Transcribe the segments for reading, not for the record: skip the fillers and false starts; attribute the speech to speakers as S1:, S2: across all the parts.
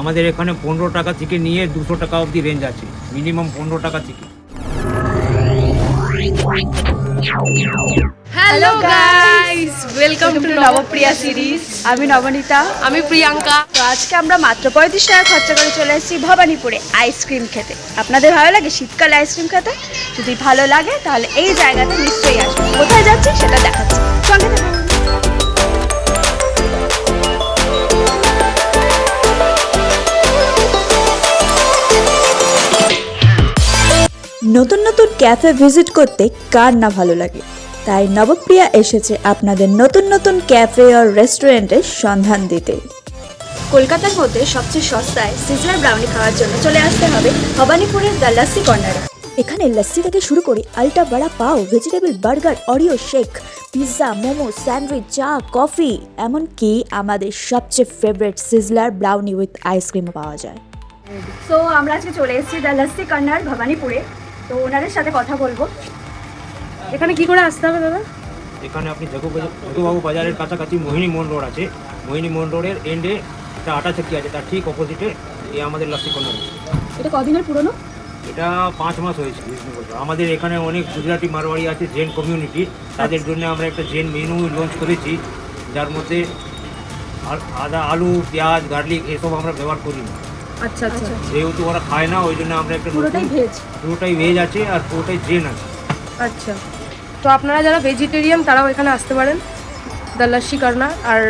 S1: আমাদের এখানে 15 টাকা থেকে নিয়ে 200 টাকা অবধি রেঞ্জ আছে, মিনিমাম 15 টাকা থেকে।
S2: Hello guys, welcome to Nabapriya series.
S3: আমি নবনীতা।
S2: আমি প্রিয়াঙ্কা।
S3: তো আজকে আমরা মাত্র 35 টাকা খরচা করে চলে এসেছি ভবানীপুরে আইসক্রিম খেতে। আপনাদের ভালো লাগে শীতকালে আইসক্রিম খেতে? যদি ভালো লাগে তাহলে এই জায়গাতে নিশ্চয়ই আসবেন। কোথায় যাচ্ছি সেটা দেখাচ্ছি, সঙ্গে থাকুন। নতুন নতুন ক্যাফে ভিজিট করতে কার না ভালো লাগে, তাই নবপ্রিয়া এসেছে আপনাদের নতুন নতুন ক্যাফে আর রেস্টুরেন্টের সন্ধান দিতে। কলকাতার মধ্যে সবচেয়ে সস্তায় সিজলার ব্রাউনি খাওয়ার জন্য চলে আসতে হবে ভবানীপুরের দ্য লাস্সি কর্নারে। এখানে লাস্সি থেকে শুরু করে আলটা বড়া পাও, vegetable burger, Oreo shake, pizza, momo, sandwich, চা, কফি, এমনকি আমাদের সবচেয়ে ফেভারিট সিজলার ব্রাউনি উইথ আইসক্রিমও পাওয়া যায়। সো আমরা আজকে চলে এসেছি দ্য লাস্সি কর্নার ভবানীপুরে। তো ওনাদের সাথে কথা বলবো।
S2: এখানে কি করে আসতে হবে দাদা?
S1: এখানে আপনি জগবাবু বাজারের কাছাকাছি মোহিনী মোহন রোড আছে, মোহিনী মোহন রোডের এন্ডে একটা আটা চক্কি আছে, তার ঠিক অপোজিটে এই আমাদের লাস্সি কর্নার।
S3: এটা কদিনের পুরনো?
S1: এটা 5 মাস হয়েছে। আমাদের এখানে অনেক গুজরাটি মারোয়াড়ি আছে, জেন কমিউনিটি, তাদের জন্য আমরা একটা জেন মেনু লঞ্চ করেছি, যার মধ্যে আদা, আলু, পেঁয়াজ, গার্লিক এসব আমরা ব্যবহার করি না।
S2: আচ্ছা আচ্ছা।
S1: যেহেতু ওরা খায় না, ওই জন্য আমরা একটা পুরোটাই ভেজ আছে আর পুরোটাই জেন আছে।
S2: আচ্ছা, তো আপনারা যারা ভেজিটেরিয়ান তারাও এখানে আসতে পারেন দ্য লাস্সি কর্নার। আর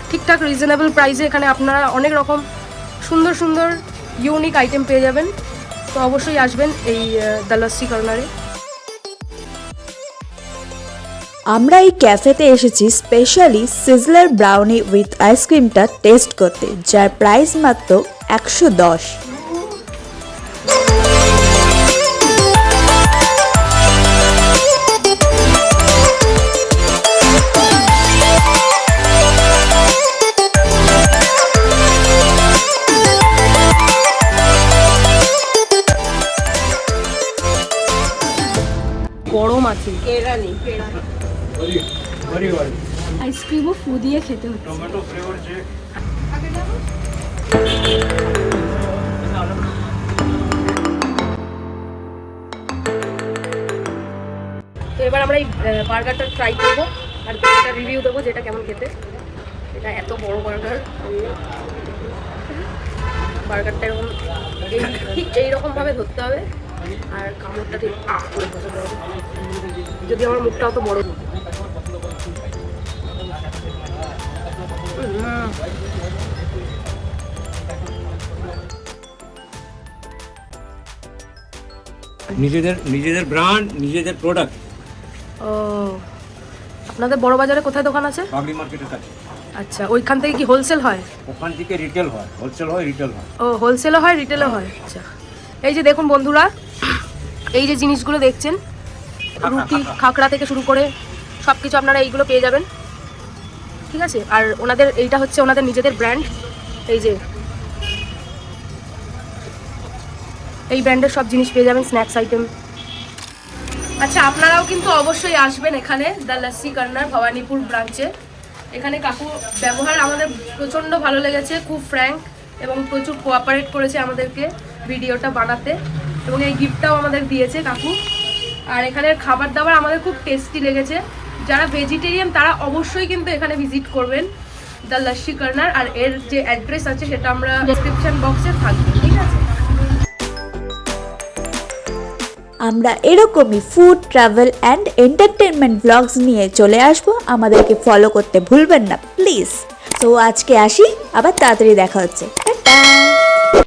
S2: ঠিকঠাক রিজনেবল প্রাইসে এখানে আপনারা অনেক রকম সুন্দর সুন্দর ইউনিক আইটেম পেয়ে যাবেন। তো অবশ্যই আসবেন এই দ্য লাস্সি কর্নারে।
S3: আমরা এই ক্যাফেতে এসেছি স্পেশালি সিজলার ব্রাউনি উইথ আইসক্রিমটা টেস্ট করতে, যার প্রাইস মাত্র 110।
S2: গরম আছে,
S3: আইসক্রিমও ফু দিয়ে খেতে হচ্ছে।
S1: টমেটো ফ্লেভার যে
S2: তো এবার আমরা এই বার্গারটা ট্রাই করবো আর এটা রিভিউ দেবো যেটা কেমন খেতে। এটা এত বড় বার্গারটা এরকম ঠিক এইরকমভাবে ধরতে হবে আর কামড়টা ঠিক করে বসাতে হবে, যদি আমার মুখটা অত বড়।
S1: নিজেদের ব্র্যান্ড, নিজেদের প্রোডাক্ট।
S2: ও, আপনাদের বড় বাজারে কোথায় দোকান আছে?
S1: পাবলিক মার্কেটের কাছে।
S2: আচ্ছা, ওইখান থেকে কি হোলসেল হয়?
S1: ওখান থেকে রিটেল হয়, হোলসেল হয়, রিটেল হয়।
S2: ও, হোলসেলও হয়, রিটেলও হয়। আচ্ছা, এই যে দেখুন বন্ধুরা, এই যে জিনিসগুলো দেখছেন, রুটি, খাকড়া থেকে শুরু করে সব কিছু আপনারা এইগুলো পেয়ে যাবেন, ঠিক আছে? আর ওনাদের এইটা হচ্ছে ওনাদের নিজেদের ব্র্যান্ড। এই যে এই ব্র্যান্ডের সব জিনিস পেয়ে যাবেন, স্ন্যাক্স আইটেম। আচ্ছা, আপনারাও কিন্তু অবশ্যই আসবেন এখানে দ্য লাস্সি কর্নার ভবানীপুর ব্রাঞ্চে। এখানে কাকু ব্যবহার আমাদের প্রচণ্ড ভালো লেগেছে, খুব ফ্র্যাঙ্ক এবং প্রচুর কোঅপারেট করেছে আমাদেরকে ভিডিওটা বানাতে, এবং এই গিফটটাও আমাদের দিয়েছে কাকু। আর এখানের খাবার দাবার আমাদের খুব টেস্টি লেগেছে। যারা ভেজিটেরিয়ান তারা অবশ্যই কিন্তু এখানে ভিজিট করবেন দ্য লাস্সি কর্নার। আর এর যে অ্যাড্রেস আছে সেটা আমরা ডেসক্রিপশন বক্সে থাকবে, ঠিক আছে?
S3: আমরা এরকমই food, travel and entertainment blogs নিয়ে চলে আসবো। আমাদেরকে ফলো করতে ভুলবেন না প্লিজ। তো আজকে আসি, আবার তাড়াতাড়ি দেখা হচ্ছে।